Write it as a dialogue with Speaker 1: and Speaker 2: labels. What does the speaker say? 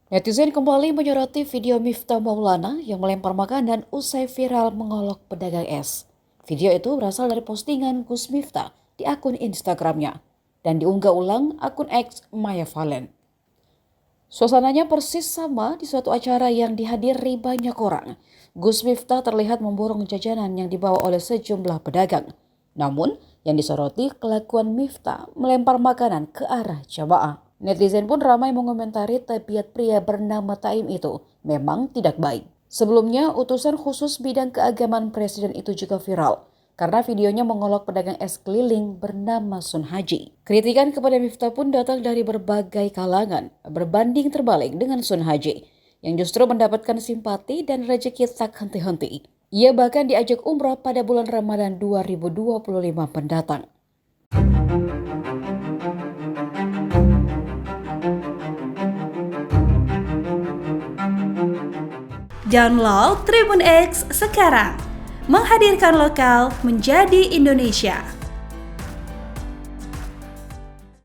Speaker 1: Netizen kembali menyoroti video Miftah Maulana yang melempar makanan usai viral mengolok pedagang es. Video itu berasal dari postingan Gus Miftah di akun Instagramnya dan diunggah ulang akun X Maya Valen. Suasananya persis sama di suatu acara yang dihadiri banyak orang. Gus Miftah terlihat memborong jajanan yang dibawa oleh sejumlah pedagang. Namun, yang disoroti kelakuan Miftah melempar makanan ke arah jamaah. Netizen pun ramai mengomentari tabiat pria bernama Taim itu memang tidak baik. Sebelumnya, utusan khusus bidang keagamaan presiden itu juga viral karena videonya mengolok pedagang es keliling bernama Sun Haji. Kritikan kepada Miftah pun datang dari berbagai kalangan, berbanding terbalik dengan Sun Haji yang justru mendapatkan simpati dan rezeki tak henti-henti. Ia bahkan diajak umrah pada bulan Ramadan 2025 mendatang.
Speaker 2: Download Tribun X sekarang, menghadirkan lokal menjadi Indonesia.